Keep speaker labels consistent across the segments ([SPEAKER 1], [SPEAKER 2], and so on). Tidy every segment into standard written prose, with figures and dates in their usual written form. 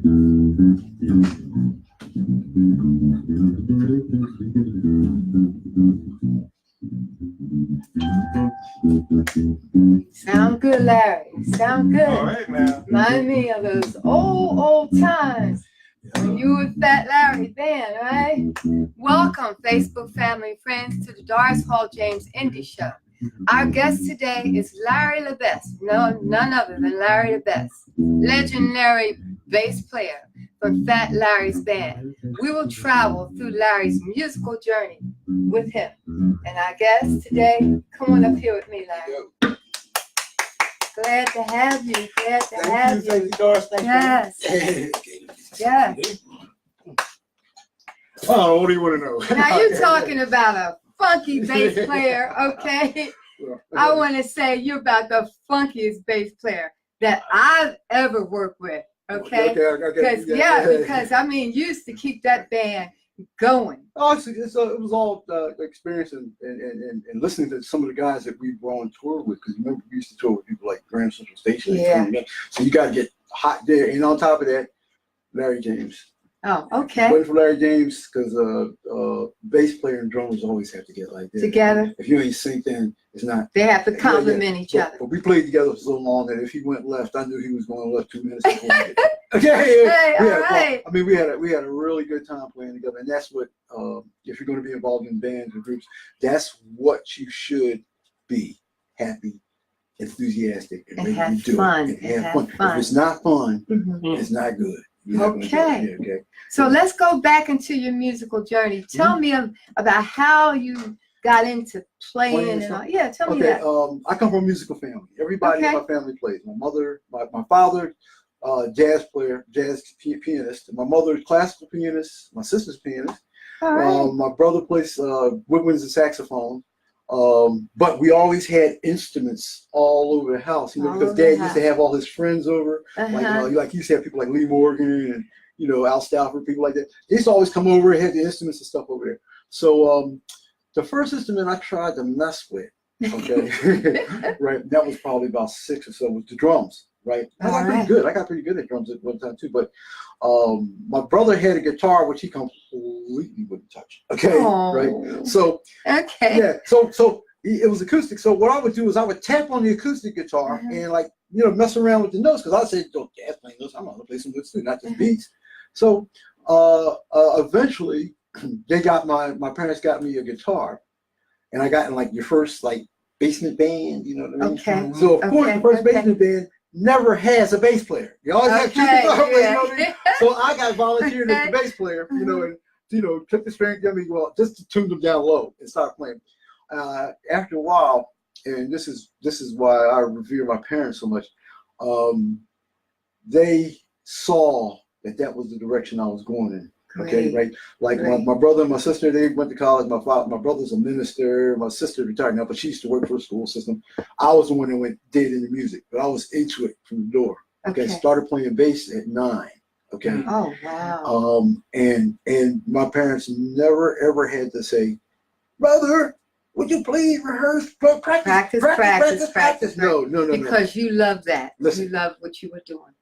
[SPEAKER 1] Sound good, Larry. Sound good.
[SPEAKER 2] All right, now.
[SPEAKER 1] Remind me of those old times when you were Fat Larry then, right? Welcome, Facebook family and friends, to the Doris Hall James Indie Show. Our guest today is Larry Lebes. No, none other than Larry Lebes, legendary bass player from Fat Larry's band. We will travel through Larry's musical journey with him. And our guest today, come on up here with me, Larry. Glad to have you. Glad to have you.
[SPEAKER 2] Thank you, Doris.
[SPEAKER 1] Yes. Yes.
[SPEAKER 2] Oh, what do you want to know?
[SPEAKER 1] Now you're talking about a funky bass player, okay? I want to say you're about the funkiest bass player that I've ever worked with, okay? Because because I mean, you used to keep that band going.
[SPEAKER 2] Oh, it was all experience and listening to some of the guys that we were on tour with. Because remember, we used to tour with people like Grand Central Station.
[SPEAKER 1] Yeah.
[SPEAKER 2] So you got to get hot there. And on top of that, Larry James.
[SPEAKER 1] Oh, okay.
[SPEAKER 2] Waiting for Larry James because bass player and drummers always have to get like that.
[SPEAKER 1] Together.
[SPEAKER 2] If you ain't synced in, it's not.
[SPEAKER 1] They have to complement each other.
[SPEAKER 2] But we played together for so long that if he went left, I knew he was going left 2 minutes before me. Okay.
[SPEAKER 1] Hey, all right.
[SPEAKER 2] I mean, we had a really good time playing together, and that's what if you're going to be involved in bands or groups, that's what you should be: happy, enthusiastic, and ready
[SPEAKER 1] have
[SPEAKER 2] to do
[SPEAKER 1] fun.
[SPEAKER 2] it. And have
[SPEAKER 1] fun.
[SPEAKER 2] If it's not fun,
[SPEAKER 1] Mm-hmm.
[SPEAKER 2] it's not good.
[SPEAKER 1] Okay.
[SPEAKER 2] Okay.
[SPEAKER 1] So let's go back into your musical journey. Tell me about how you got into playing and all. Yeah, tell me that.
[SPEAKER 2] I come from a musical family. Everybody in my family plays. My mother, my father, jazz player, jazz pianist. My mother, classical pianist. My sister's pianist.
[SPEAKER 1] All right.
[SPEAKER 2] My brother plays woodwinds and saxophone. But we always had instruments all over the house, because Dad used to have all his friends over. Like he used to have people like Lee Morgan and Al Stafford, people like that. They used to always come over and had the instruments and stuff over there. So the first instrument I tried to mess with, okay, right, that was probably about 6 or so, was the drums. Right, I got pretty good. I got pretty good at drums at one time too. But my brother had a guitar which he completely wouldn't touch. Okay, right. So yeah, so it was acoustic. So what I would do is I would tap on the acoustic guitar and mess around with the notes, because I said, "Don't jazz playing notes. I'm gonna play some good too, not just beats." So eventually, my parents got me a guitar, and I got in like your first basement band. You know what I mean?
[SPEAKER 1] Okay.
[SPEAKER 2] So of course, the first basement band never has a bass player. You always have two guitar players, you know what I mean? So I got volunteered as the bass player, and took the string, just to tune them down low and start playing. After a while, and this is why I revere my parents so much. They saw that was the direction I was going in. Okay, right. Like my brother and my sister, they went to college. My brother's a minister. My sister retired now, but she used to work for a school system. I was the one that did into music, but I was into it from the door. Okay, started playing bass at 9. Okay.
[SPEAKER 1] Oh wow.
[SPEAKER 2] And my parents never ever had to say, "Brother, would you please rehearse, practice." No.
[SPEAKER 1] Because you love that.
[SPEAKER 2] Listen,
[SPEAKER 1] you love what you were doing.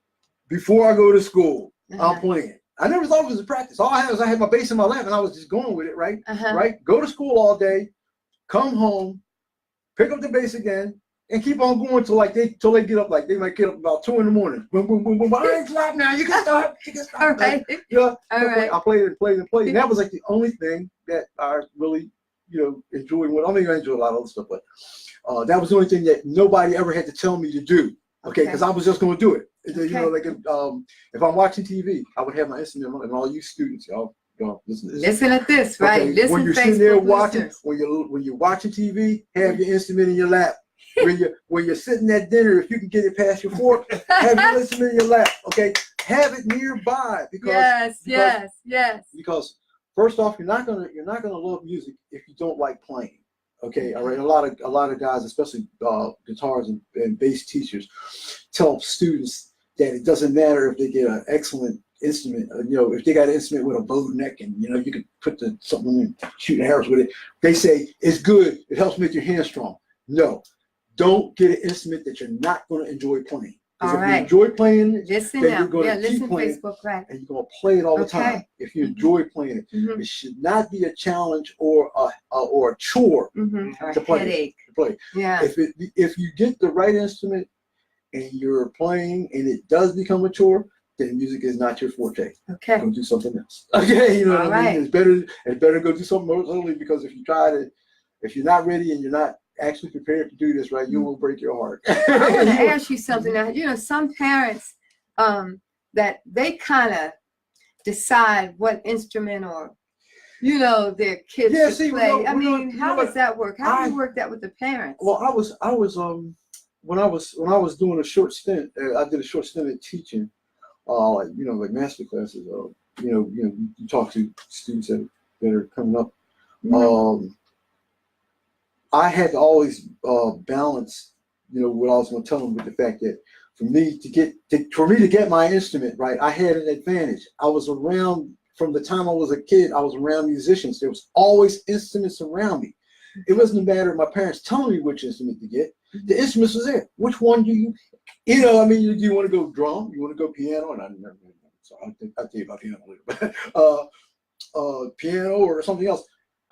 [SPEAKER 2] Before I go to school, I'm playing. I never thought it was a practice. All I had was I had my bass in my lap and I was just going with it, right? Right? Go to school all day, come home, pick up the bass again, and keep on going till they get up. Like they might get up about 2 in the morning. Boom, boom, boom, boom. I ain't stop now. You can start.
[SPEAKER 1] All right.
[SPEAKER 2] I played and that was like the only thing that I really, enjoyed. I mean, I enjoyed a lot of other stuff, but that was the only thing that nobody ever had to tell me to do. Okay, because I was just going to do it. If I'm watching TV, I would have my instrument on, and all you students, y'all listen
[SPEAKER 1] at this, right?
[SPEAKER 2] Okay.
[SPEAKER 1] Listen,
[SPEAKER 2] when you're sitting there watching, when you're watching TV, have your instrument in your lap. when you're sitting at dinner, if you can get it past your fork, have your instrument in your lap. Okay, have it nearby because yes. Because first off, you're not gonna love music if you don't like playing. Okay, all right. A lot of guys, especially guitars and bass teachers, tell students that it doesn't matter if they get an excellent instrument. If they got an instrument with a bowed neck and you could put something in, shooting arrows with it. They say it's good. It helps make your hands strong. No, don't get an instrument that you're not going to enjoy playing.
[SPEAKER 1] All
[SPEAKER 2] if
[SPEAKER 1] right.
[SPEAKER 2] you enjoy playing it,
[SPEAKER 1] Listen
[SPEAKER 2] then
[SPEAKER 1] now.
[SPEAKER 2] you're going
[SPEAKER 1] Yeah,
[SPEAKER 2] to
[SPEAKER 1] listen,
[SPEAKER 2] keep playing
[SPEAKER 1] Facebook, right.
[SPEAKER 2] and you're going to play it all the
[SPEAKER 1] Okay.
[SPEAKER 2] time. If you enjoy playing it,
[SPEAKER 1] Mm-hmm.
[SPEAKER 2] it should not be a challenge or a chore
[SPEAKER 1] Or
[SPEAKER 2] to play.
[SPEAKER 1] headache.
[SPEAKER 2] To play.
[SPEAKER 1] Yeah.
[SPEAKER 2] If you get the right instrument and you're playing and it does become a chore, then music is not your forte.
[SPEAKER 1] Okay.
[SPEAKER 2] Go do something else. Okay, you know
[SPEAKER 1] All
[SPEAKER 2] what I mean?
[SPEAKER 1] right.
[SPEAKER 2] It's better go do something else only, because if you're not ready and you're not actually prepared to do this right, you will break your heart.
[SPEAKER 1] I want to ask you something now. You know, some parents that they kind of decide what instrument or their kids should play. I mean, how does that work? How do you work that with the parents?
[SPEAKER 2] Well, I was when I was doing a short stint, I did a short stint in teaching, like master classes. You talk to students that are coming up. I had to always balance, what I was going to tell them with the fact that for me to get my instrument right, I had an advantage. I was around from the time I was a kid. I was around musicians. There was always instruments around me. It wasn't a matter of my parents telling me which instrument to get. The instruments was there. Which one do you? Do you want to go drum? You want to go piano? And I never. So I'll tell you about piano later. But piano or something else.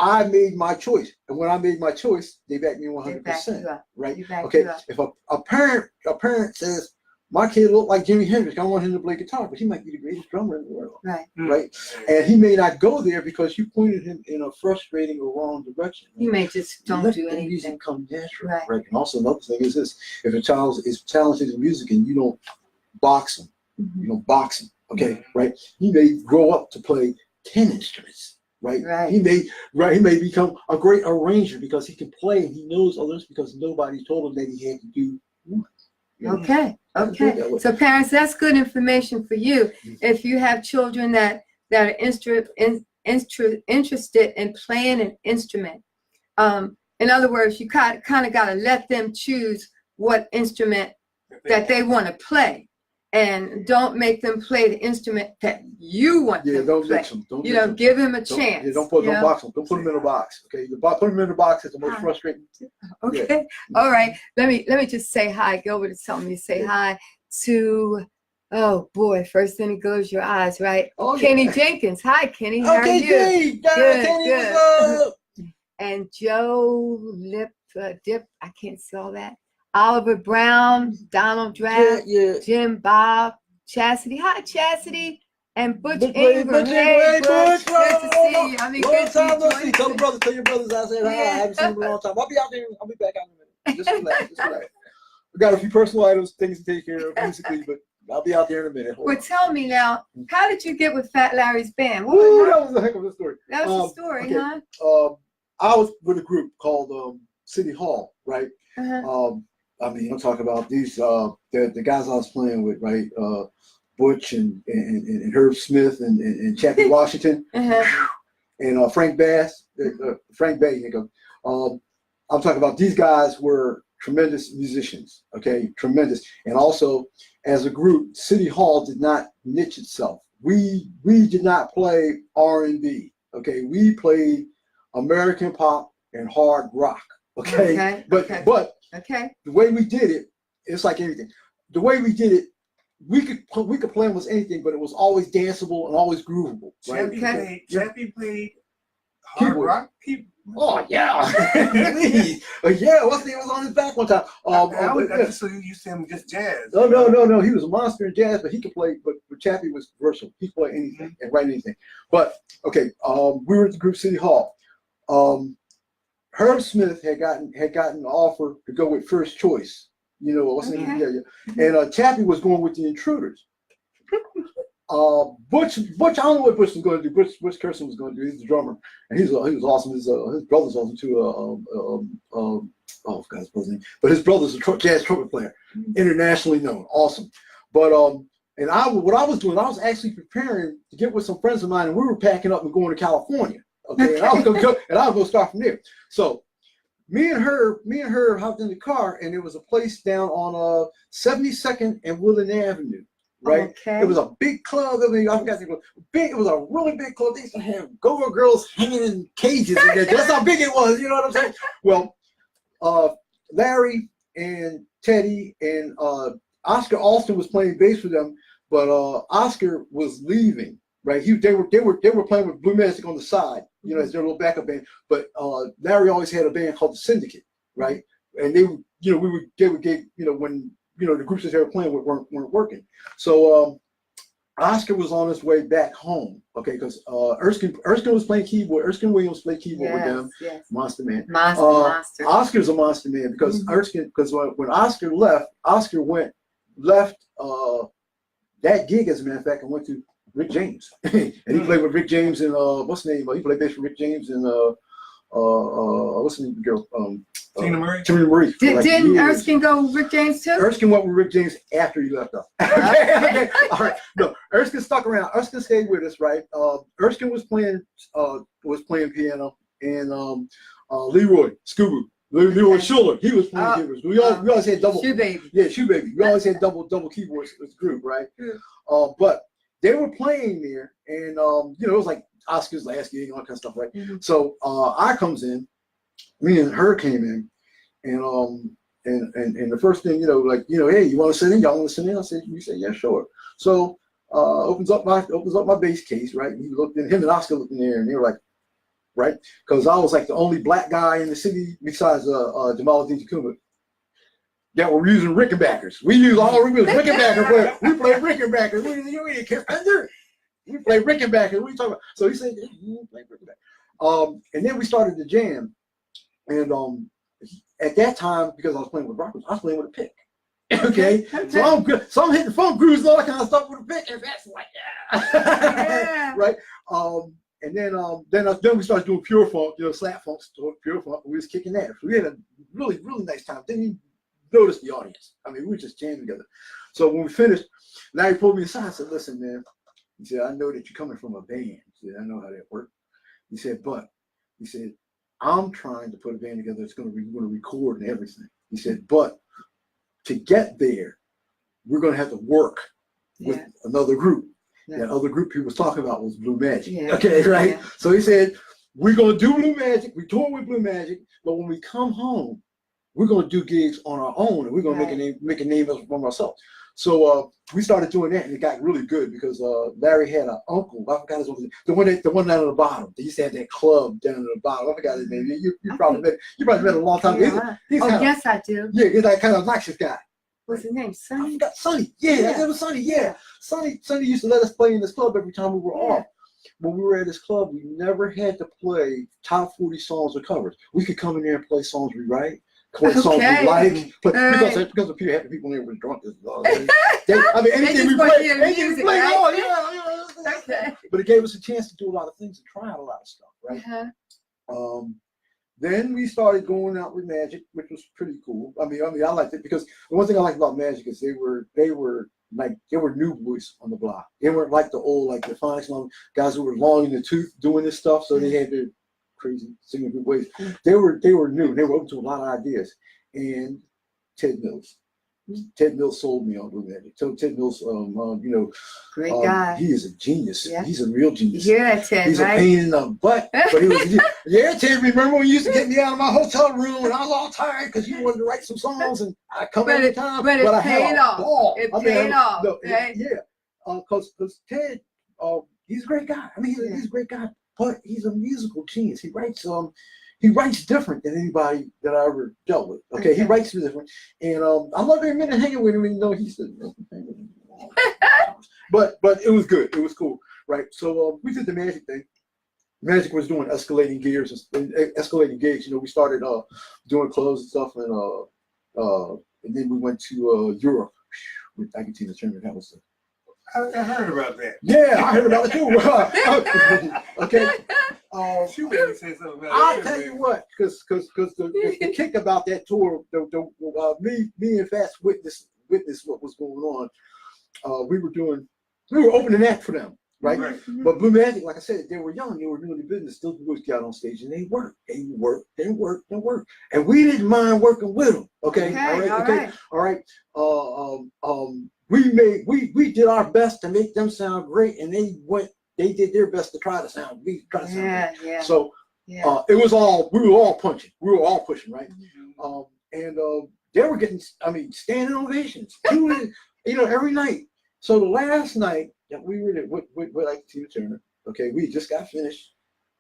[SPEAKER 2] I made my choice, and when I made my choice, they backed me 100%. Right? Okay. If a parent says my kid looked like Jimi Hendrix, I want him to play guitar, but he might be the greatest drummer in the world. Right. Right. And he may not go there because you pointed him in a frustrating or wrong direction. Right?
[SPEAKER 1] You may just don't do anything.
[SPEAKER 2] Music come natural. Right. And also another thing is this: if a child is talented in music and you don't box him, you don't box him. Okay. Right. He may grow up to play 10 instruments. Right. He may become a great arranger because he can play and he knows others because nobody told him that he had to do one.
[SPEAKER 1] Okay. So parents, that's good information for you. If you have children that are interested in playing an instrument, in other words, you kind of got to let them choose what instrument that they want to play. And don't make them play the instrument that you want them to play.
[SPEAKER 2] Mix them.
[SPEAKER 1] Give him a chance.
[SPEAKER 2] Don't box them. Don't put them in a box. Okay, put them in a box is the most frustrating.
[SPEAKER 1] Okay, yeah. All right. Let me just say hi. Gilbert is telling me to say hi to. Oh boy, first thing that goes your eyes, right? Oh, Kenny Jenkins. Hi, Kenny. How are you? Good. And Joe Dip. I can't spell that. Oliver Brown, Donald Draft, Jim Bob, Chastity. Hi, Chastity. And Butch Ingram. Hey, Butch. Good to see you. I mean, good to see you.
[SPEAKER 2] Tell your brothers I said hi. I haven't seen them in a long time. I'll be out there. I'll be back out in a minute. Just relax. We got a few personal items, things to take care of musically, but I'll be out there in a minute.
[SPEAKER 1] Well, tell me now, how did you get with Fat Larry's band?
[SPEAKER 2] Ooh, that was a heck of a story.
[SPEAKER 1] That was a story, huh?
[SPEAKER 2] I was with a group called City Hall, right? I'm talking about these the guys I was playing with, right? Butch and Herb Smith and Chappie Washington and Frank Bass, Frank Bay. I'm talking about these guys were tremendous musicians, okay, tremendous. And also, as a group, City Hall did not niche itself. We did not play R&B, okay. We played American pop and hard rock, okay. But the way we did it, it's like anything. The way we did it, we could play almost anything, but it was always danceable and always groovable. Right?
[SPEAKER 3] Chappie played hard rock.
[SPEAKER 2] Oh yeah, please. Yeah. What's the name was on his back one time?
[SPEAKER 3] So you used him just jazz.
[SPEAKER 2] No. He was a monster in jazz, but he could play. But Chappie was versatile. He could play anything and write anything. But okay, we were at the group City Hall. Herb Smith had gotten an offer to go with First Choice. And Chappie was going with the Intruders. Butch, I don't know what Butch was going to do. Butch Kirsten was going to do. He's the drummer, and he was awesome. His brother's awesome too. I forgot his brother's name, but his brother's a jazz trumpet player, internationally known, awesome. But what I was doing, I was actually preparing to get with some friends of mine, and we were packing up and going to California. Okay, and I was gonna start from there. So me and her hopped in the car, and there was a place down on 72nd and Woodland Avenue. Right, it was a big club. I forgot the club. It was a really big club. They used to have go-go girls hanging in cages in there. That's how big it was. You know what I'm saying? Well, Larry and Teddy and Oscar Alston was playing bass for them, but Oscar was leaving. Right, they were playing with Blue Magic on the side, you know, as their little backup band. But Larry always had a band called the Syndicate, right? And they, you know, they would get, you know, when the groups that they were playing with weren't working. So Oscar was on his way back home, okay, because Erskine was playing keyboard. Erskine Williams played keyboard with them. Yes. Monster Man.
[SPEAKER 1] Monster.
[SPEAKER 2] Oscar's a monster man because when Oscar left that gig, as a matter of fact, and went to Rick James, and he played with Rick James and what's the name? He played bass for Rick James and what's the name of the girl?
[SPEAKER 3] Tina Marie.
[SPEAKER 2] Tina Marie.
[SPEAKER 1] Didn't Erskine go with Rick James too?
[SPEAKER 2] Erskine went with Rick James after he left us. Okay. All right. No, Erskine stuck around. Erskine stayed with us, right? Erskine was playing piano, and Leroy Scooby. Leroy Schuler, he was playing keyboards. We always had double.
[SPEAKER 1] Shoe Baby.
[SPEAKER 2] Yeah, Shoe Baby. We always had double keyboards as a group, right? But they were playing there, and you know, it was like Oscar's last gig and all that kind of stuff, right? So I comes in, me and her came in, and the first thing, you know, like, you know, hey, you want to sit in? Y'all want to sit in? We said, yeah, sure. So opens up my bass case, right? And he looked in, him and Oscar looked in there, and they were like, right? Because I was like the only black guy in the city besides Jamal Kumba that were using Rickenbackers. We used Rickenbacker. We played Rickenbackers. We can't under. We played Rickenbackers. What are you talking about? So he said, yeah, we played Rickenbacker. And then we started to jam. And at that time, because I was playing with rockers, I was playing with a pick. Okay. So I'm good. So I'm hitting funk grooves and all that kind of stuff with a pick, and that's like, yeah. Right. And then we started doing pure funk, you know, slap funk, pure funk. We was kicking that. So we had a really, really nice time. Didn't even notice the audience. I mean, we were just jamming together. So when we finished, Larry pulled me aside and said, listen, man, he said, I know that you're coming from a band. He said, I know how that works. He said, I'm trying to put a band together that's going to record and everything. He said, but to get there, we're going to have to work with another group. That other group he was talking about was Blue Magic. Okay, right? So he said, we're going to do Blue Magic. We tour with Blue Magic, but when we come home, we're going to do gigs on our own, and we're going to make a name for ourselves. So we started doing that, and it got really good because Larry had an uncle. I forgot his name. The one down at the bottom. They used to have that club down at the bottom. I forgot his name. You probably met it a long time ago.
[SPEAKER 1] Yes, I do.
[SPEAKER 2] Yeah, he's that kind of obnoxious guy.
[SPEAKER 1] What's his name? Sonny?
[SPEAKER 2] I forgot Sonny. Yeah, it was Sonny. Yeah. Sonny used to let us play in this club every time we were off. When we were at this club, we never had to play top 40 songs or covers. We could come in there and play songs we write, play songs we like. But because the people in there were drunk as well. I mean, anything we play,
[SPEAKER 1] Okay.
[SPEAKER 2] But it gave us a chance to do a lot of things and try out a lot of stuff, right? Then we started going out with Magic, which was pretty cool. I mean, I liked it because the one thing I liked about Magic is they were new boys on the block. They weren't like the old, like the Phonics guys who were long in the tooth doing this stuff, so they had their crazy singing good ways. They were new. They were open to a lot of ideas. And Ted Mills sold me on Blue Magic. So Ted Mills,
[SPEAKER 1] great guy.
[SPEAKER 2] He is a genius. Yeah. He's a real genius.
[SPEAKER 1] Yeah, Ted.
[SPEAKER 2] He's
[SPEAKER 1] right?
[SPEAKER 2] a pain in the butt, but he was. Yeah, Ted. Remember when you used to get me out of my hotel room and I was all tired because you wanted to write some songs and I come every time.
[SPEAKER 1] But it paid off.
[SPEAKER 2] Ball.
[SPEAKER 1] It paid off.
[SPEAKER 2] Because Ted, he's a great guy. I mean, he's a great guy, but he's a musical genius. He writes different than anybody that I ever dealt with. Okay, he writes different, and I love every minute hanging with him, even though he's but it was good. It was cool, right? So we did the Magic thing. Magic was doing escalating gigs. You know, we started doing clubs and stuff, and then we went to Europe with Tina Turner. That was
[SPEAKER 3] I heard about that.
[SPEAKER 2] Yeah, I heard about it too. Okay. I'll tell you what, because the kick about that tour, me and Fats witnessed what was going on. We were opening act for them, right? But Blue Magic, like I said, they were young, they were doing the business. Still, boys got on stage and they worked, and we didn't mind working with them. Okay, all right. We did our best to make them sound great, and they did their best to try to sound great. So we were all punching. We were all pushing, right? they were getting, I mean, standing ovations, every night. So the last night that we were there with like Tina Turner, okay, we just got finished,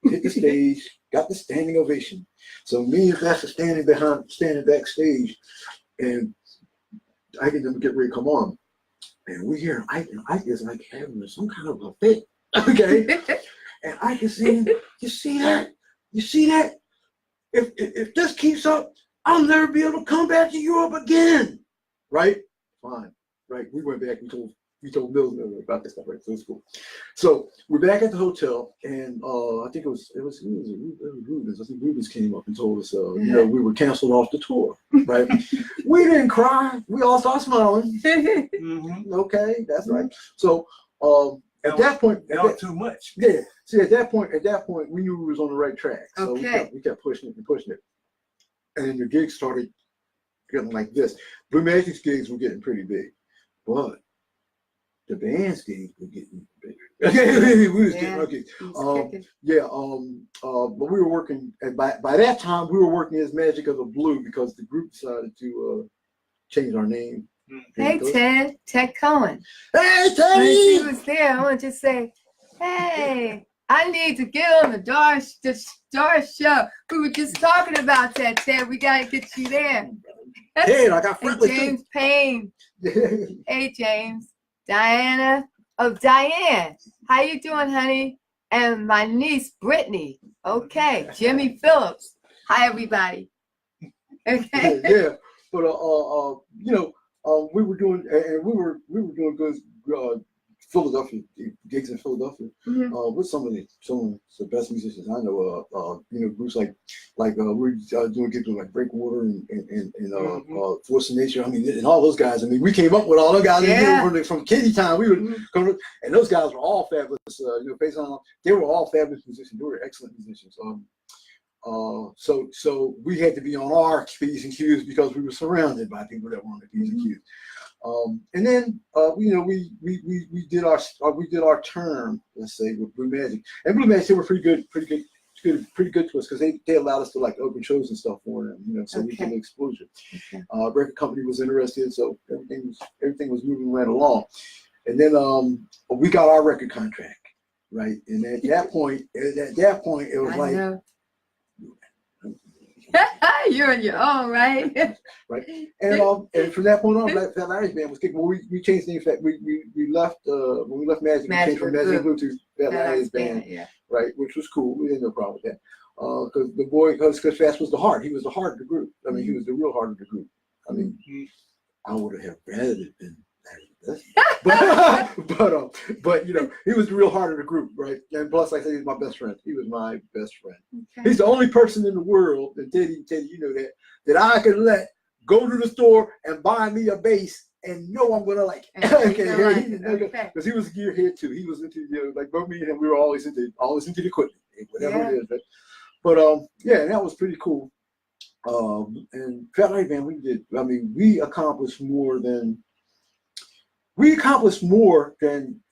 [SPEAKER 2] hit the stage, got the standing ovation. So me and Pastor standing backstage, and I get them to get ready to come on. And we hear Ike is like having some kind of a fit, okay? And Ike is saying, you see that? You see that? If this keeps up, I'll never be able to come back to Europe again, right? Fine, right? We went back. We told Mills about this stuff, right? So it's cool. So we're back at the hotel, and I think it was Rubens. I think Rubens came up and told us, we were canceled off the tour, right? We didn't cry. We all started smiling. Okay, that's right. So at that point,
[SPEAKER 3] too much.
[SPEAKER 2] Yeah. See, at that point, we knew we was on the right track. So we kept pushing it and pushing it, and the gigs started getting like this. Blue Magic's gigs were getting pretty big, but the band's gigs were getting bigger. We was getting our gigs. But we were working, and by that time we were working as Magic of the Blue because the group decided to change our name.
[SPEAKER 1] Hey, Ted Cohen.
[SPEAKER 2] Hey, Teddy!
[SPEAKER 1] When she was there, I want to just say, hey, I need to get on the Doris show. We were just talking about that, Ted. We got to get you there.
[SPEAKER 2] Ted, I got
[SPEAKER 1] and
[SPEAKER 2] friendly
[SPEAKER 1] James Payne. Hey, James. Diane. How you doing, honey? And my niece, Brittany. Okay. Jimmy Phillips. Hi, everybody. Okay.
[SPEAKER 2] Yeah. But we were doing, and we were doing good Philadelphia gigs in Philadelphia with some of the best musicians I know. Groups like we're doing gigs with like Breakwater and Force of Nature. I mean, and all those guys. I mean, we came up with all those guys from Kitty Town. We would come, and those guys were all fabulous. Based on they were all fabulous musicians. They were excellent musicians. So we had to be on our P's and Q's because we were surrounded by people that were on the P's and Q's. And then we did our term, let's say, with Blue Magic. And Blue Magic, they were pretty good to us because they allowed us to like open shows and stuff for them, so we get exposure. Record company was interested, so everything was moving right along. And then we got our record contract, right? And at that point, it was
[SPEAKER 1] You're on your own, right?
[SPEAKER 2] Right. And from that point on, Fat Larry's band was kicking. Well, we changed the name. We left when we left Magic, we changed from Magic Blue to Fat Larry's band, right? Which was cool. We didn't have no problem with that. Because Fast was the heart. He was the heart of the group. I mean, he was the real heart of the group. I mean, I would have rather been Larry, but he was the real heart of the group, right? And plus, like I said, he's my best friend. He was my best friend. He's the only person in the world, and Teddy, that I could let go to the store and buy me a bass and know I'm gonna like it. Because he was a gearhead too. He was into like both me and him. We were always into the equipment, whatever it is. But and that was pretty cool. And Fat Larry Band, we accomplished more than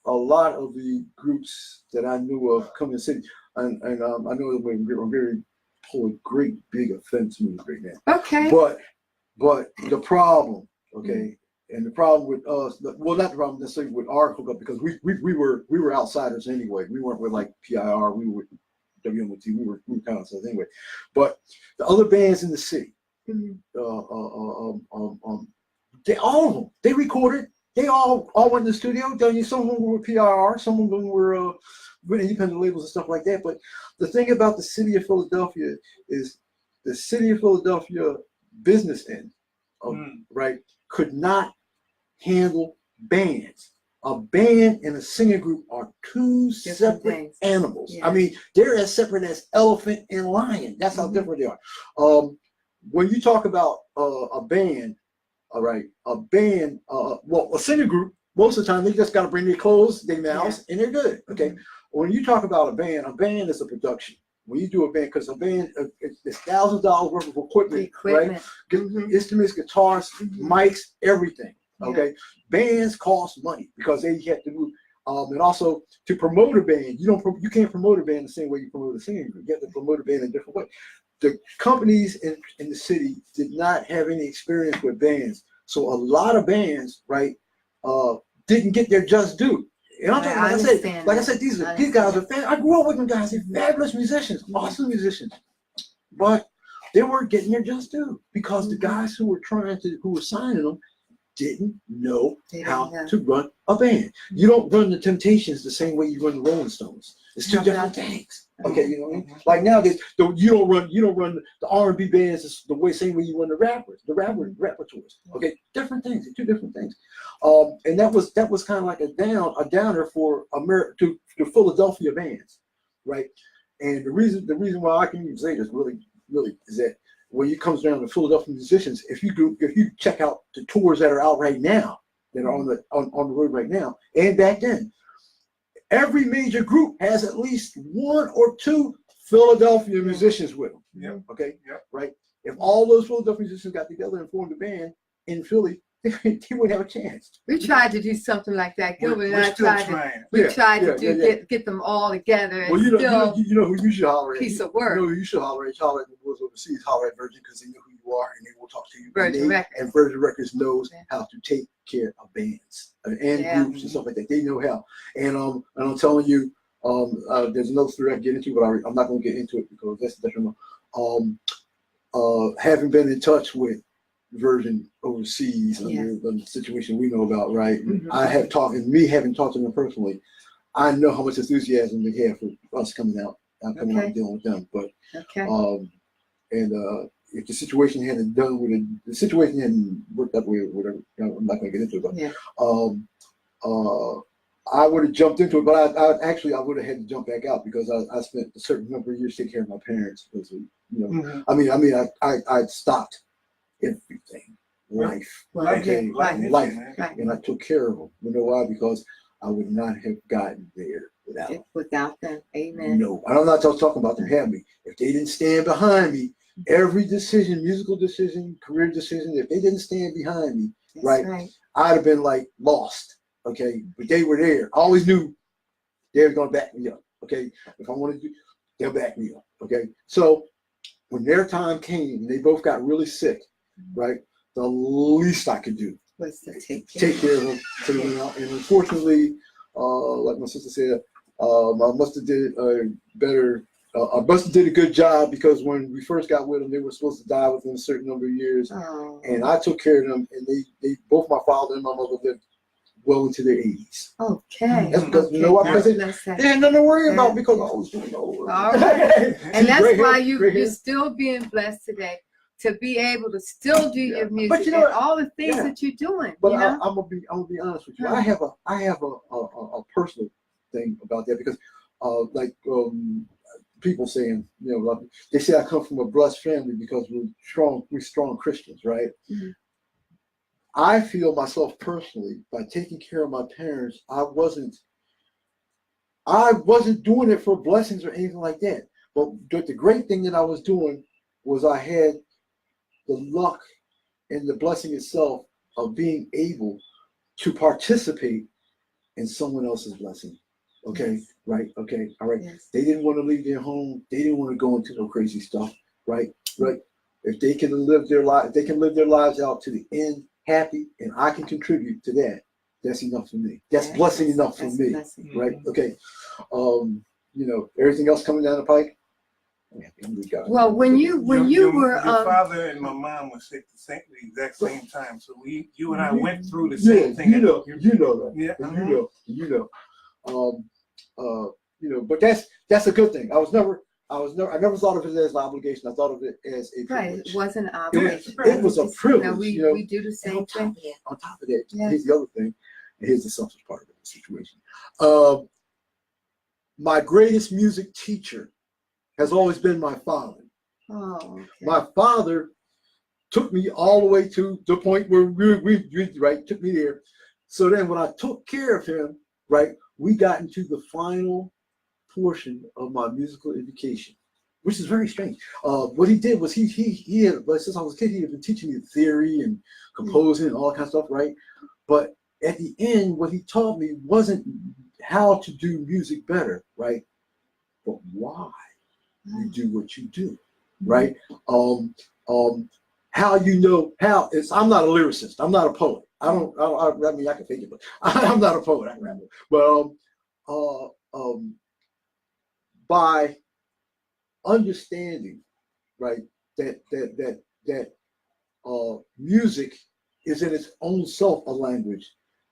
[SPEAKER 2] a lot of the groups that I knew of coming to the city. And I know that we're very pull a great big offense move right now.
[SPEAKER 1] Okay.
[SPEAKER 2] But the problem, and the problem with us, well, not the problem necessarily with our hookup, because we were outsiders anyway. We weren't with like PIR, we were with WMOT, we were kind of outsiders anyway. But the other bands in the city, all of them, they recorded. They all went to the studio. Some of them were with PIR, some of them were with independent labels and stuff like that. But the thing about the city of Philadelphia is the city of Philadelphia business end, right, could not handle bands. A band and a singing group are two separate animals. Yeah. I mean, they're as separate as elephant and lion. That's how different they are. When you talk about a band, all right, a singing group, most of the time they just got to bring their clothes, their mouths, and they're good. Okay. When you talk about a band is a production. When you do a band, because a band it's $1,000 worth of equipment, right? Instruments, guitars, mics, everything. Okay, bands cost money because they have to move, and also to promote a band, you can't promote a band the same way you promote a singing group. You have to promote a band in a different way. the companies in the city did not have any experience with bands. So a lot of bands, right, didn't get their just due. And I'm talking, like I said, these guys are I grew up with them guys. They're fabulous musicians, awesome musicians. But they weren't getting their just due because the guys who were signing them didn't know how to run a band. You don't run the Temptations the same way you run the Rolling Stones. It's two different things. Okay, you know what I mean? Like nowadays, you don't run the R&B bands the same way you run the rappers. Okay, different things, two different things. And that was kind of like a downer for to Philadelphia bands, right? And the reason why I can even say this really is that when it comes down to Philadelphia musicians, if you check out the tours that are out right now, that are on the road right now, and back then, every major group has at least one or two Philadelphia musicians with them.
[SPEAKER 3] Yep.
[SPEAKER 2] Okay.
[SPEAKER 3] Yep.
[SPEAKER 2] Right. If all those Philadelphia musicians got together and formed a band in Philly, they wouldn't have a chance.
[SPEAKER 1] We tried to do something like that. Gilbert and I tried to get them all together. And
[SPEAKER 2] well, you know who you should holler at.
[SPEAKER 1] Piece of work.
[SPEAKER 2] You know who you should holler at. Holler at the boys overseas. Holler at Virgin because they know who you are and they will talk to you.
[SPEAKER 1] Virgin Records.
[SPEAKER 2] And Virgin Records knows how to take care of bands and groups and stuff like that. They know how. And I'm telling you, there's another story I can get into, but I'm not going to get into it because that's detrimental. Having been in touch with Virgin overseas under the situation we know about, right? I have talked, and me having talked to them personally, I know how much enthusiasm they have for us coming out and dealing with them. But if the situation hadn't the situation hadn't worked that way or whatever, I'm not going to get into it. But I would have jumped into it, but I would have had to jump back out because I spent a certain number of years taking care of my parents. Because, I stopped everything, life, and I took care of them. You know why? Because I would not have gotten there without them.
[SPEAKER 1] Amen.
[SPEAKER 2] No, I'm not talking about them having me. If they didn't stand behind me, every decision, musical decision, career decision, if they didn't stand behind me, right, I'd have been like lost. Okay, but they were there. I always knew they were going to back me up. Okay, if I wanted to, they'll back me up. Okay, so when their time came, they both got really sick. Right, the least I could do
[SPEAKER 1] was to take
[SPEAKER 2] care of them. And unfortunately, like my sister said, I must have did a better. I must have did a good job because when we first got with them, they were supposed to die within a certain number of years, and I took care of them. And they both my father and my mother lived well into their 80s.
[SPEAKER 1] Okay.
[SPEAKER 2] That's because you know what? Because they had nothing to worry about because I was doing old.
[SPEAKER 1] All right. And that's why you're still being blessed today. To be able to still do your music, but and all the things that you're doing.
[SPEAKER 2] But I'm gonna be honest with you. I have a personal thing about that because, people saying, they say I come from a blessed family because we're strong Christians, right? I feel myself personally by taking care of my parents, I wasn't doing it for blessings or anything like that. But the great thing that I was doing was I had the luck and the blessing itself of being able to participate in someone else's blessing. Okay, right, okay, all right. They didn't want to leave their home. They didn't want to go into no crazy stuff, right? If they can live their lives out to the end happy, and I can contribute to that, that's enough for me. That's blessing enough for me, right? Okay, everything else coming down the pike.
[SPEAKER 1] Well, when you were
[SPEAKER 3] your father and my mom were sick the exact same time, so you and I went through the same thing.
[SPEAKER 2] You know that. But that's a good thing. I never thought of it as an obligation. I thought of it as a privilege.
[SPEAKER 1] It wasn't an obligation.
[SPEAKER 2] It was a privilege.
[SPEAKER 1] We do the same thing.
[SPEAKER 2] On top of that, here's the other thing, and here's the selfish part of the situation. My greatest music teacher has always been my father. My father took me all the way to the point where we took me there. So then when I took care of him, we got into the final portion of my musical education, which is very strange. What he did was he had, since I was a kid, he had been teaching me theory and composing and all that kind of stuff, right? But at the end, what he taught me wasn't how to do music better, right? But why you do what you do. right? How you know how it's. I'm not a lyricist. I'm not a poet. I mean, I can think it, but I'm not a poet. I can ramble. But by understanding, right, that music is in its own self a language.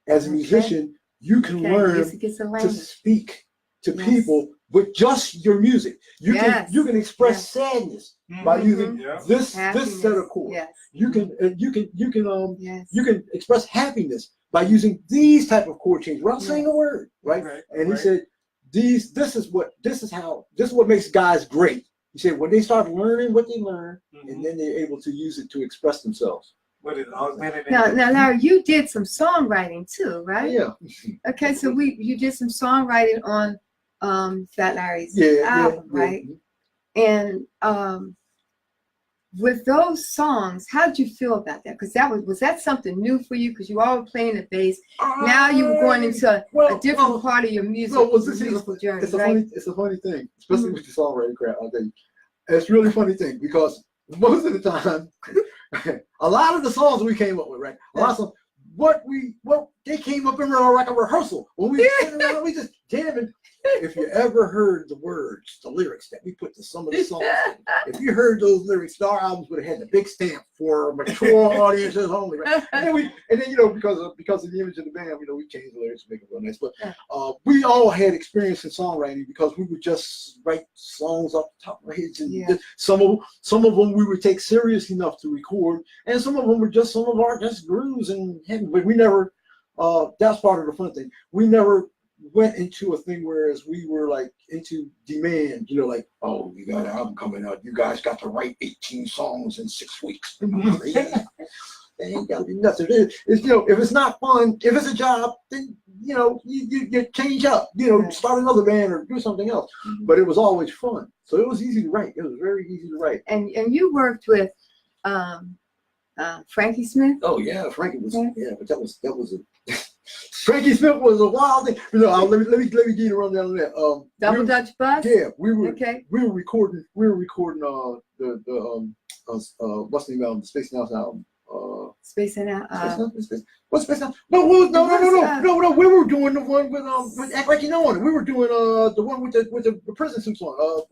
[SPEAKER 2] As a musician, you can learn to speak to people with just your music. You can express sadness by using this set of chords. You can express happiness by using these type of chord changes without saying a word, right? And he said, this is what makes guys great. He said when they start learning what they learn, and then they're able to use it to express themselves.
[SPEAKER 1] Now you did some songwriting too, right?
[SPEAKER 2] Yeah.
[SPEAKER 1] Okay, so you did some songwriting on Fat Larry's album, right? And with those songs, how did you feel about that? Because was that something new for you? Because you all were playing the bass. Now you were going into a different part of your musical journey.
[SPEAKER 2] It's a funny thing, especially with the songwriting crap. I'll tell you, it's a really funny thing because most of the time, a lot of the songs we came up with, right? A lot of they came up in like a rehearsal when we sitting around, we just jamming. If you ever heard the words, the lyrics that we put to some of the songs, if you heard those lyrics, our albums would have had the big stamp for mature audiences only, right? And then because of the image of the band, we changed the lyrics to make it real nice. But we all had experience in songwriting because we would just write songs off the top of our heads, and some of them we would take serious enough to record, and some of them were just some of our just grooves and but we never. That's part of the fun thing. We never went into a thing whereas we were like into demand, like, oh, we got an album coming out. You guys got to write 18 songs in 6 weeks. That ain't gotta be nothing. If it's not fun, if it's a job, then you change up, start another band or do something else. But it was always fun. So it was easy to write. It was very easy to write.
[SPEAKER 1] And you worked with Frankie Smith?
[SPEAKER 2] Oh yeah, Frankie was but that was a Frankie Smith was a wild thing. Let me give you a rundown on that.
[SPEAKER 1] Double Dutch Bus?
[SPEAKER 2] Yeah, we were recording the what's the name of the Space Now album?
[SPEAKER 1] Space Now.
[SPEAKER 2] What's Space Now? No. We were doing the one with Act Like You Know on it. We were doing the one with the prison suits on.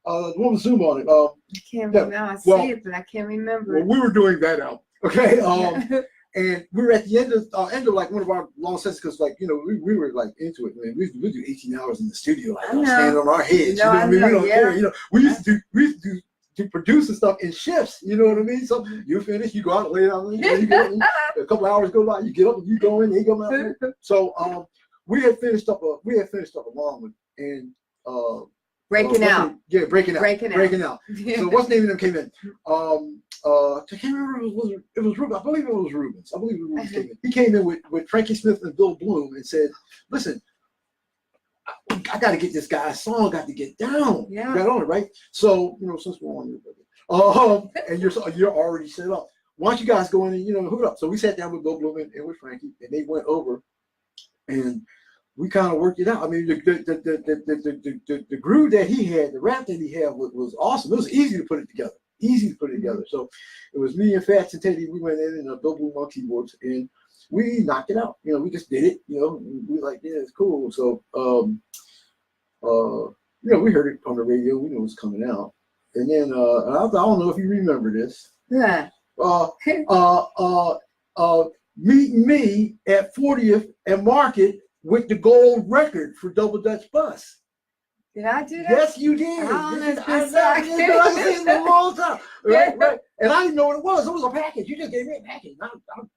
[SPEAKER 2] The one with Zoom on it. I
[SPEAKER 1] can't remember. I see it, but I can't remember.
[SPEAKER 2] Well, we were doing that album. Okay. And we were at the end of like one of our long sessions because we were like into it. Man, we do 18 hours in the studio, like standing on our heads. We don't care. We used to do producing stuff in shifts. You know what I mean? So you finish, you go out, lay down, you go, a couple hours go by, you get up and you go in, they go out. So we had finished up a long one and
[SPEAKER 1] Breaking Out.
[SPEAKER 2] Yeah, Breaking Out. So what's the name of them came in? I can't remember if it was Rubens. I believe it was Rubens. Came in. He came in with Frankie Smith and Bill Bloom and said, listen, I got to get this guy's song, got to get down. Yeah. Got on it, right? So, since we're on your and you're already set up, why don't you guys go in and, hook it up? So we sat down with Bill Bloom and with Frankie, and they went over and we kind of worked it out. I mean, the groove that he had, the rap that he had was awesome. It was easy to put it together. So it was me and Fats and Teddy. We went in and Bill Bloom on keyboards, and we knocked it out. We just did it. We like, yeah, it's cool. So, we heard it on the radio. We knew it was coming out. And then I don't know if you remember this.
[SPEAKER 1] Yeah.
[SPEAKER 2] Meeting me at 40th and Market with the gold record for Double Dutch Bus.
[SPEAKER 1] Did I do that?
[SPEAKER 2] Yes, you did. I've seen it a long time. Right. And I didn't know what it was. It was a package. You just gave me a package. I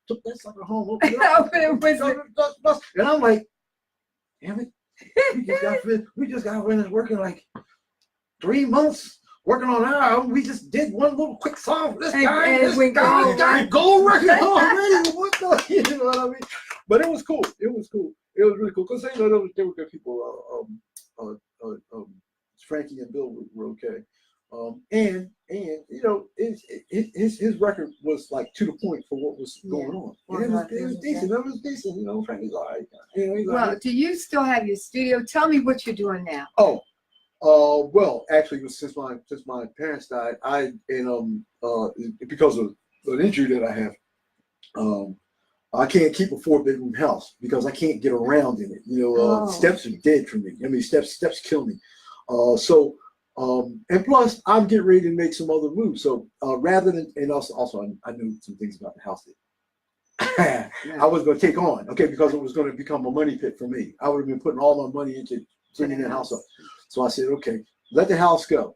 [SPEAKER 2] took that sucker home. Opened it up, and I'm like, damn it. We just got finished working like 3 months. Working on our album, we just did one little quick song for this guy. Gold record already. What the? You know what I mean? But it was cool. It was really cool because they were good people. Frankie and Bill were okay. And his record was like to the point for what was going on. It was decent. It was decent. Frankie's all right.
[SPEAKER 1] Well, do you still have your studio? Tell me what you're doing now.
[SPEAKER 2] Well, actually, it was since my parents died, because of an injury that I have, I can't keep a 4-bedroom house because I can't get around in it. Steps are dead for me. I mean, steps kill me. And plus, I'm getting ready to make some other moves. So rather than, and also I knew some things about the house that I was going to take on, because it was going to become a money pit for me. I would have been putting all my money into bringing the house up. So I said, okay, let the house go.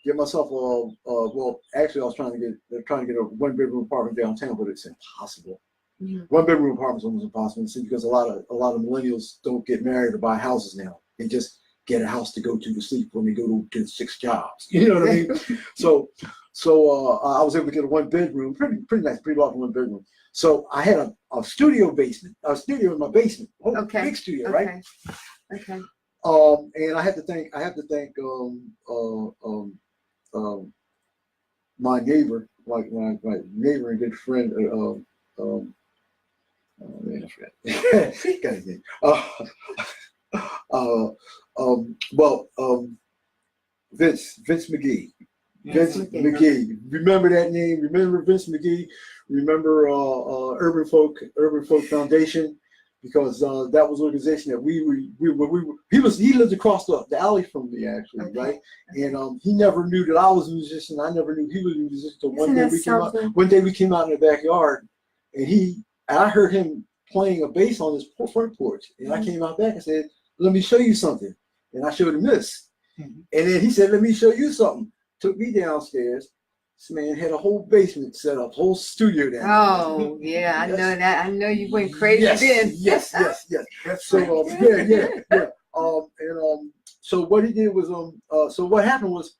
[SPEAKER 2] Get myself well, actually, I was trying to get a 1-bedroom apartment downtown, but it's impossible. 1-bedroom apartments almost impossible, because a lot of millennials don't get married or buy houses now. They just get a house to go to sleep when they go to 6 jobs. You know what I mean? So I was able to get a 1-bedroom, pretty nice, pretty large 1-bedroom. So I had a studio in my basement, big studio, right?
[SPEAKER 1] Okay.
[SPEAKER 2] And I have to thank my neighbor, my neighbor and good friend. Oh man, I forgot. Got his name. Vince McGee. Vince McGee. Remember that name? Remember Vince McGee? Remember Urban Folk Foundation? Because that was an organization that he lived across the alley from me, actually, right? And he never knew that I was a musician. I never knew he was a musician. So one day we came out in the backyard, and I heard him playing a bass on his front porch, and I came out back and said, "Let me show you something," and I showed him this, and then he said, "Let me show you something." Took me downstairs. This man had a whole basement set up, whole studio down there.
[SPEAKER 1] Oh, yeah, I know that. I know you went crazy then.
[SPEAKER 2] Yes. So, so what he did was, so what happened was,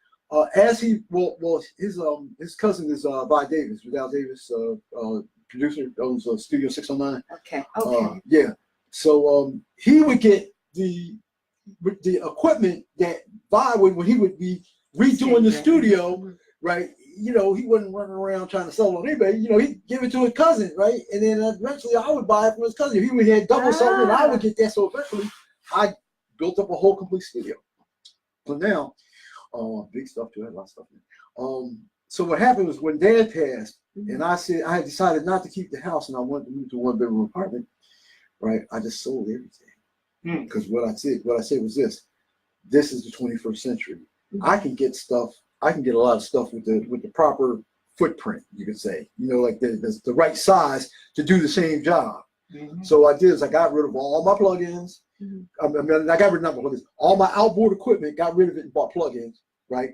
[SPEAKER 2] his cousin is Vi Davis, Vidal Davis, producer, owns Studio 609.
[SPEAKER 1] Okay.
[SPEAKER 2] So he would get the equipment that Vi would, when he would be redoing the studio, right? He wasn't running around trying to sell it on eBay. He'd give it to his cousin, right? And then eventually I would buy it from his cousin. If he would have double something, I would get that. So eventually I built up a whole complete studio. So now, big stuff too, I had a lot of stuff in. So what happened was when Dad passed, and I had decided not to keep the house, and I wanted to move to a 1-bedroom apartment, right? I just sold everything. Because what I said was this is the 21st century. I can get a lot of stuff with the proper footprint, you could say, like the right size to do the same job. So what I did is I got rid of all my plugins. I got rid of all my outboard equipment, got rid of it and bought plugins, right?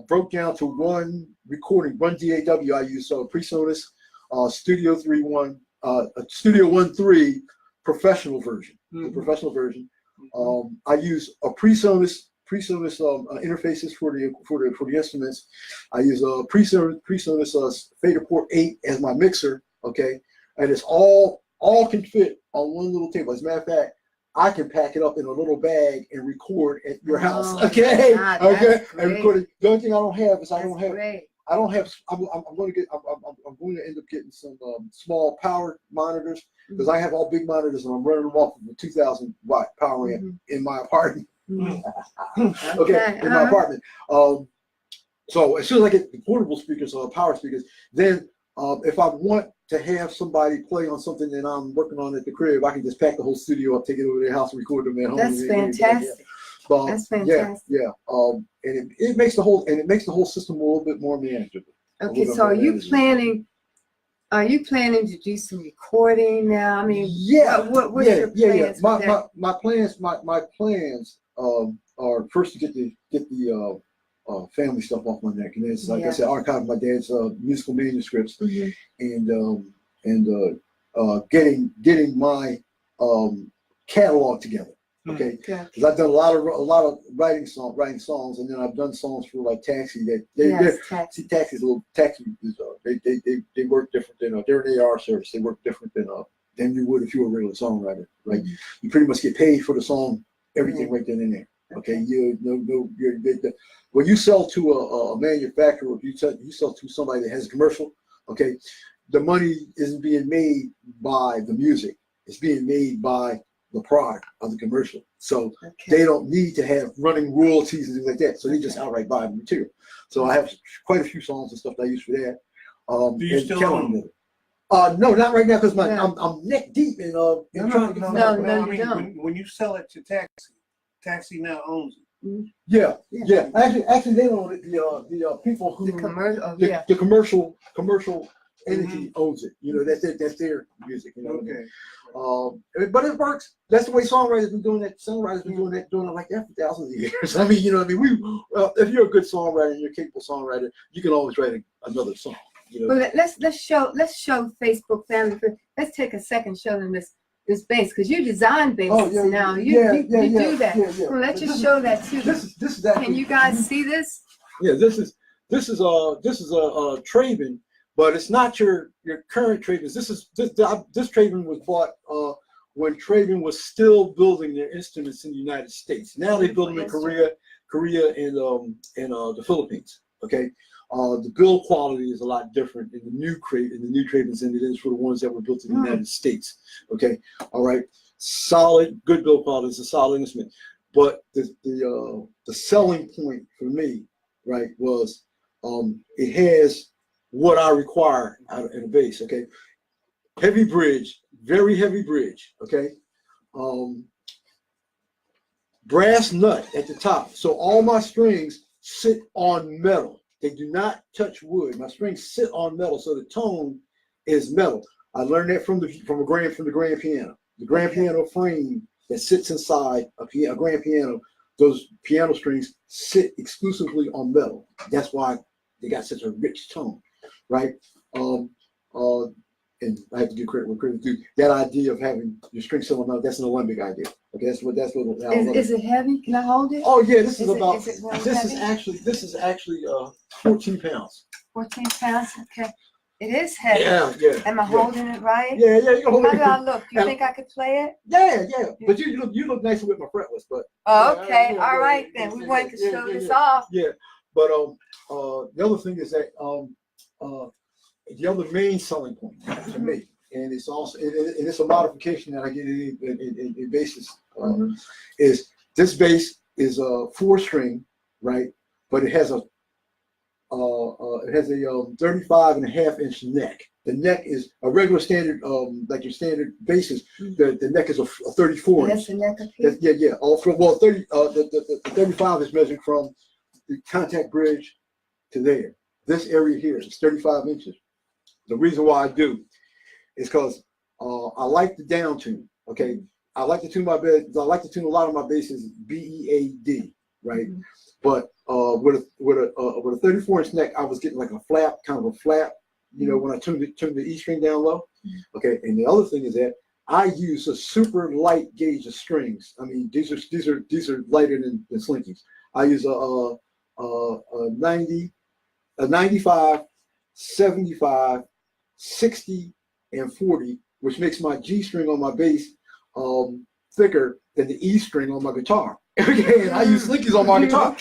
[SPEAKER 2] Broke down to one DAW. I used PreSonus Studio 3.1, Studio 1.3 professional version, the professional version. I use a PreSonus interfaces for the instruments. I use PreSonus Fader Port 8 as my mixer, and it's all can fit on one little table. As a matter of fact, I can pack it up in a little bag and record at your house, and record it. The only thing I don't have is I'm going to end up getting some small power monitors, because I have all big monitors and I'm running them off of a 2,000 watt power amp in my apartment. In my apartment. So as soon as I get the portable speakers or power speakers, then if I want to have somebody play on something that I'm working on at the crib, I can just pack the whole studio up, take it over to their house, and record them at home.
[SPEAKER 1] That's fantastic. That's fantastic.
[SPEAKER 2] And it makes the whole system a little bit more manageable.
[SPEAKER 1] Okay, so are you planning to do some recording now? I mean, what's your plans? My plans are first to get the family stuff off my neck, and it's like I said, archive my dad's musical manuscripts, and getting my catalog together. Okay, because I've done a lot of writing songs, and then I've done songs for like Taxi. Taxi's a little Taxi. They work different than they're an AR service. They work different than you would if you were a regular songwriter, right? You pretty much get paid for the song, everything right then and there. Okay, when you sell to a manufacturer, if you sell to somebody that has a commercial, okay, the money isn't being made by the music. It's being made by
[SPEAKER 2] the product of the commercial. So
[SPEAKER 1] Okay.
[SPEAKER 2] they don't need to have running royalties and things like that. So they just outright buy the material. So I have quite a few songs and stuff that I use for that.
[SPEAKER 3] Do you still own them?
[SPEAKER 2] No, not right now, because
[SPEAKER 1] No.
[SPEAKER 2] I'm neck deep in trying to get
[SPEAKER 1] No,
[SPEAKER 3] I
[SPEAKER 1] you
[SPEAKER 3] mean,
[SPEAKER 1] don't.
[SPEAKER 3] when you sell it to Taxi now owns it.
[SPEAKER 2] Yeah. Actually, they own it. The people who
[SPEAKER 1] The commercial, oh,
[SPEAKER 2] the,
[SPEAKER 1] yeah.
[SPEAKER 2] the commercial entity owns it. You know, that's their music. You know.
[SPEAKER 3] Okay.
[SPEAKER 2] But it works. That's the way songwriters been doing that. Songwriters been doing it like that for thousands of years. I mean, you know what I mean? If you're a good songwriter and you're a capable songwriter, you can always write another song. You know?
[SPEAKER 1] Well, let's show Facebook family. Let's take a second show them this bass, because you design basses now. You do that.
[SPEAKER 2] Yeah.
[SPEAKER 1] Well, let's just show that too.
[SPEAKER 2] This is actually,
[SPEAKER 1] Can you guys see this?
[SPEAKER 2] Yeah, this is a Traven, but it's not your current Traven. This Traven was bought when Traven was still building their instruments in the United States. Now they build them in Korea and the Philippines. Okay. The build quality is a lot different in the new Travens than it is for the ones that were built in the United States. Okay, all right, solid, good build quality. It's a solid instrument, but the selling point for me, right, was it has what I require out in a bass. Okay, heavy bridge, very heavy bridge. Okay, brass nut at the top, so all my strings sit on metal. They do not touch wood. My strings sit on metal, so the tone is metal. I learned that from the grand piano. The grand piano frame that sits inside a grand piano, those piano strings sit exclusively on metal. That's why they got such a rich tone, right? And I have to give credit where credit's due. That idea of having your string sit on metal, that's an Olympic idea. Okay, that's what.
[SPEAKER 1] Is it heavy? Can I hold it?
[SPEAKER 2] Oh yeah, this is actually 14 pounds.
[SPEAKER 1] 14 pounds. Okay. It is heavy.
[SPEAKER 2] Yeah.
[SPEAKER 1] Am I holding it right?
[SPEAKER 2] Yeah, you can hold
[SPEAKER 1] How
[SPEAKER 2] it.
[SPEAKER 1] do I look? Do you think I could play it?
[SPEAKER 2] Yeah. But you look nicer with my fretless, but.
[SPEAKER 1] Oh, okay. All right then. We want to show this off.
[SPEAKER 2] Yeah, but the other thing is that the other main selling point to me, and it's also it's a modification that I get in basses, is this bass is a 4-string, right? But it has a 35.5-inch neck. The neck is a regular standard, like your standard basses. The neck is a 34 inch.
[SPEAKER 1] That's the neck up here.
[SPEAKER 2] Yeah. All from 30. The 35 is measured from the contact bridge to there. This area here is 35 inches. The reason why I do is because I like the down tune. Okay, I like to tune my bass. I like to tune a lot of my basses B-E-A-D, right? But with a 34-inch neck, I was getting like a flap, kind of a flap. You know, when I tuned the E string down low. Okay, and the other thing is that I use a super light gauge of strings. I mean, these are lighter than Slinkies. I use a 90, a 95, 75, 60, and 40, which makes my G string on my bass thicker than the E string on my guitar. Okay, and I use Slinkies on my guitar.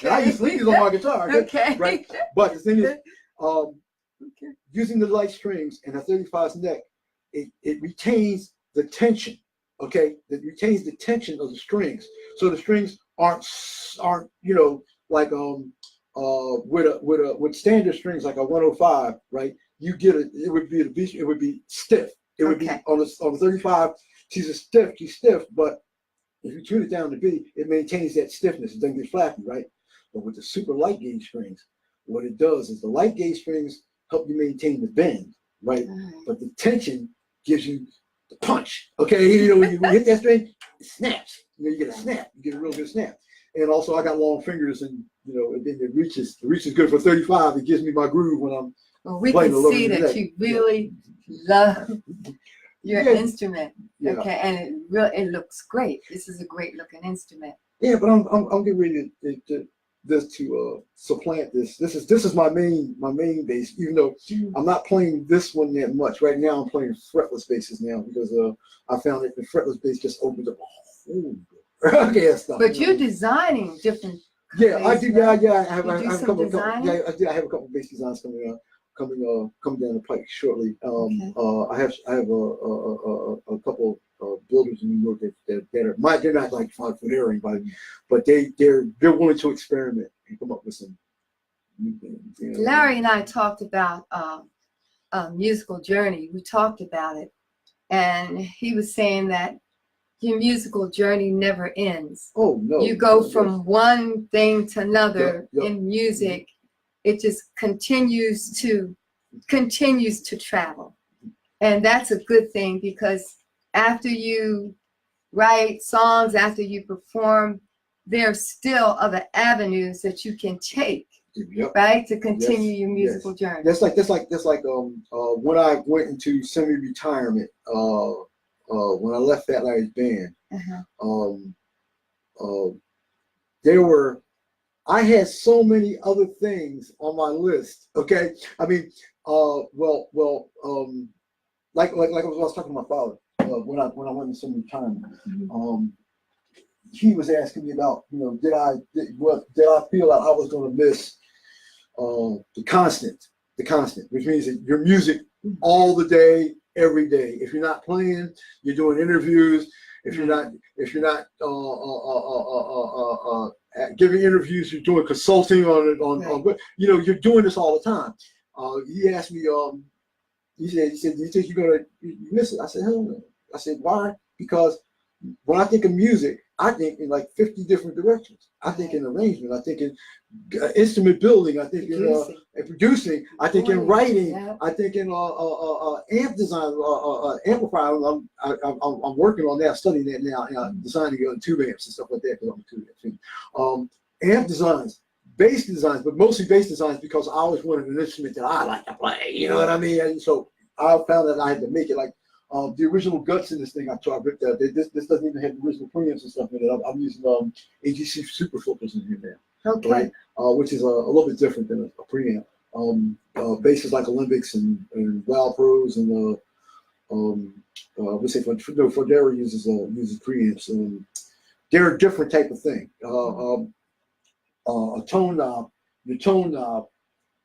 [SPEAKER 2] Okay. Right. But the thing is, using the light strings and a 35's neck, it retains the tension. Okay, it retains the tension of the strings, so the strings aren't like with standard strings like a 105, right? You get it would be stiff. It would be on the 35. She's stiff, but if you tune it down to B, it maintains that stiffness. It doesn't get flappy, right? But with the super light gauge strings, what it does is the light gauge strings help you maintain the bend, right? But the tension gives you the punch. Okay, when you hit that string, it snaps. You get a snap. You get a real good snap. And also, I got long fingers, and it reaches good for 35. It gives me my groove when I'm.
[SPEAKER 1] Well, we can see that you really love your instrument.
[SPEAKER 2] Yeah.
[SPEAKER 1] Okay, and it looks great. This is a great looking instrument.
[SPEAKER 2] Yeah, but I'm getting ready to supplant this. This is my main bass. Even though I'm not playing this one that much right now, I'm playing fretless basses now because I found that the fretless bass just opened up a whole stuff.
[SPEAKER 1] But you're designing different.
[SPEAKER 2] Yeah, I do. Yeah, I have
[SPEAKER 1] I have
[SPEAKER 2] a couple of bass designs coming down the pike shortly. I have a couple builders in New York that are they're not like for their anybody, but they're willing to experiment and come up with some new things. You know?
[SPEAKER 1] Larry and I talked about musical journey. We talked about it, and he was saying that your musical journey never ends.
[SPEAKER 2] Oh no!
[SPEAKER 1] You go from one thing to another
[SPEAKER 2] Yep.
[SPEAKER 1] in music. It just continues to travel, and that's a good thing, because after you write songs, after you perform, there's still other avenues that you can take.
[SPEAKER 2] Yep.
[SPEAKER 1] Right, to continue your musical journey.
[SPEAKER 2] That's like when I went into semi-retirement, when I left Fat Larry's band, I had so many other things on my list. Okay, I mean, like I was talking to my father when I went into semi-retirement. He was asking me about, did I feel like I was going to miss the constant, which means that your music all the day, every day. If you're not playing, you're doing interviews. If you're not giving interviews, you're doing consulting on you're doing this all the time. He asked me, he said, do you think you're gonna miss it? I said, hell no. I said, why? Because when I think of music, I think in like 50 different directions. I think in arrangement. I think in instrument building. I think in producing. I think in writing. Yeah. I think in amp design, amplifier. I'm working on that, studying that now, designing tube amps and stuff like that. Because I'm a tube amp. Amp designs, bass designs, but mostly bass designs because I always wanted an instrument that I like to play. You know what I mean? And so I found that I had to make it like. The original guts in this thing I ripped out. This doesn't even have the original preamps and stuff in it. I'm using AGC super filters in here now. Okay. Right? Which is a little bit different than a preamp. Basses like Olympics and Val Pros and let's say Fodera uses preamps. They're a different type of thing. A tone knob, the tone knob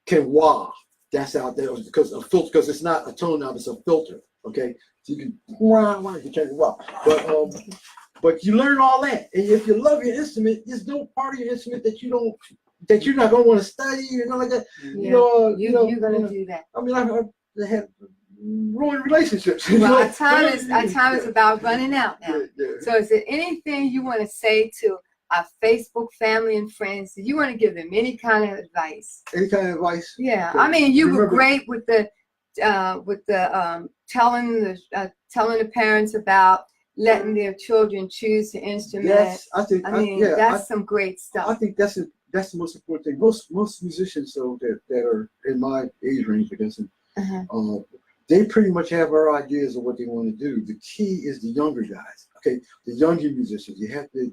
[SPEAKER 2] can wah. That's out there because it's not a tone knob, it's a filter. Okay, so you can turn it off, but you learn all that, and if you love your instrument, there's no part of your instrument that you're not gonna want to study, like that. Yeah. You're gonna do that. I mean, I have ruined relationships.
[SPEAKER 1] Well, our time is about running out now. Yeah. So, is there anything you want to say to our Facebook family and friends? Do you want to give them any kind of advice?
[SPEAKER 2] Any kind of advice?
[SPEAKER 1] Yeah, I mean, you were great with the telling the parents about letting their children choose the instrument.
[SPEAKER 2] Yes,
[SPEAKER 1] that's some great stuff.
[SPEAKER 2] I think that's the most important thing. Most musicians though that are in my age range, I guess, they pretty much have our ideas of what they want to do. The key is the younger guys. Okay, the younger musicians. You have to.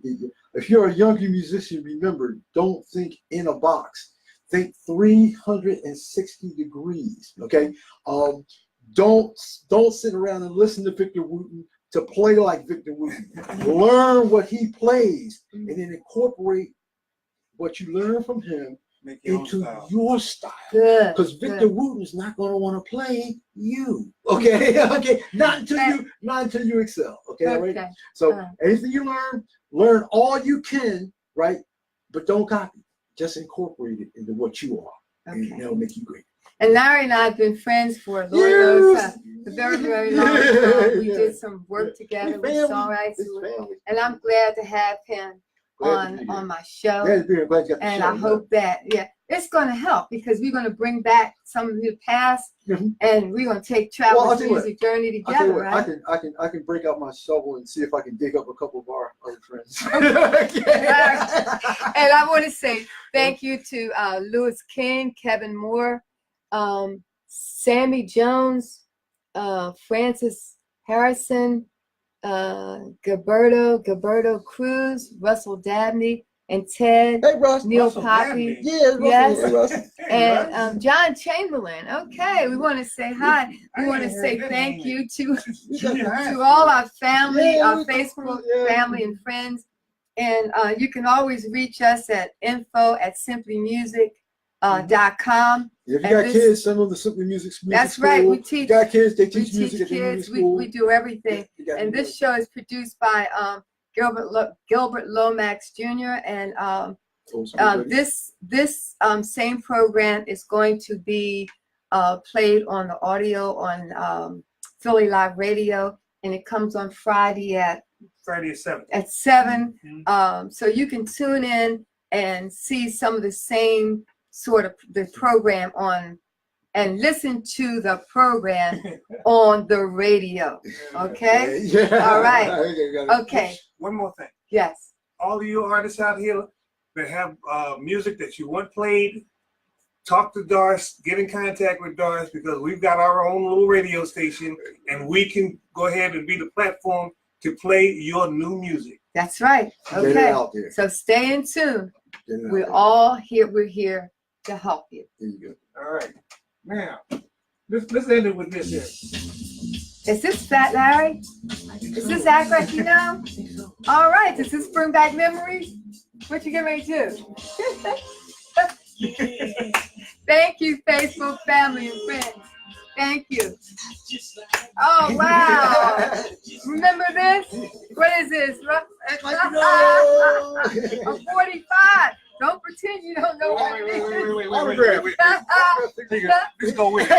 [SPEAKER 2] If you're a younger musician, remember, don't think in a box. Think 360 degrees. Okay. Don't sit around and listen to Victor Wooten to play like Victor Wooten. Learn what he plays and then incorporate what you learn from him into your style. Because Victor Wooten is not going to want to play you. Okay. Okay. Not until you excel. Okay. Right. So anything you learn all you can. Right. But don't copy. Just incorporate it into what you are, and that'll make you great.
[SPEAKER 1] And Larry and I have been friends for a very, very long time. We did some work together with songwriters, and I'm glad to have him on my show. And I hope that it's going to help, because we're going to bring back some of the past, and we're going to travel this music journey together. Right?
[SPEAKER 2] I can break out my shovel and see if I can dig up a couple of our other friends.
[SPEAKER 1] And I want to say thank you to Lewis King, Kevin Moore, Sammy Jones, Francis Harrison, Gilberto Cruz, Russell Dabney, and Ted, Neil Poppy, and John Chamberlain. Okay, we want to say hi. We want to say thank you to all our family, our Facebook family and friends. And you can always reach us at info@simplymusic .com.
[SPEAKER 2] If you
[SPEAKER 1] And
[SPEAKER 2] got
[SPEAKER 1] this-
[SPEAKER 2] kids, send them to Simply Music
[SPEAKER 1] That's
[SPEAKER 2] School.
[SPEAKER 1] right. We
[SPEAKER 2] You
[SPEAKER 1] teach.
[SPEAKER 2] got kids, they
[SPEAKER 1] We
[SPEAKER 2] teach music
[SPEAKER 1] teach
[SPEAKER 2] at the music
[SPEAKER 1] kids.
[SPEAKER 2] school.
[SPEAKER 1] We do everything.
[SPEAKER 2] You got
[SPEAKER 1] And
[SPEAKER 2] music.
[SPEAKER 1] this show is produced by Gilbert Lomax Jr. And this same program is going to be played on the audio on Philly Live Radio, and it comes on Friday at
[SPEAKER 3] 7.
[SPEAKER 1] at 7. So you can tune in and see some of the same sort of the program on, and listen to the program on the radio. Okay?
[SPEAKER 2] Yeah.
[SPEAKER 1] All right. Okay.
[SPEAKER 3] One more thing.
[SPEAKER 1] Yes.
[SPEAKER 3] All of you artists out here that have music that you want played, talk to Doris, get in contact with Doris, because we've got our own little radio station, and we can go ahead and be the platform to play your new music.
[SPEAKER 1] That's right.
[SPEAKER 2] Get it
[SPEAKER 1] Okay.
[SPEAKER 2] out there.
[SPEAKER 1] So stay in tune.
[SPEAKER 2] Get it out
[SPEAKER 1] We're
[SPEAKER 2] there.
[SPEAKER 1] all here. We're here to help you.
[SPEAKER 2] There you go.
[SPEAKER 3] All right. Now, let's end it with this here.
[SPEAKER 1] Is this Fat Larry? Is this Act Like You Know? All right. Does this bring back memories? What you getting ready to do? Thank you, Facebook family and friends. Thank you. Oh, wow. Remember this? What is this? A 45. Don't pretend you don't know what it is.
[SPEAKER 3] Wait. Let's go with it.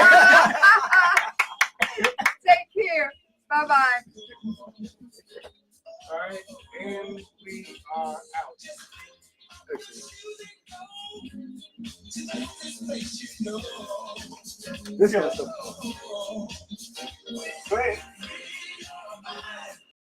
[SPEAKER 1] Take care. Bye-bye.
[SPEAKER 3] All right, and we are out.
[SPEAKER 2] This kind of stuff.
[SPEAKER 3] Go ahead.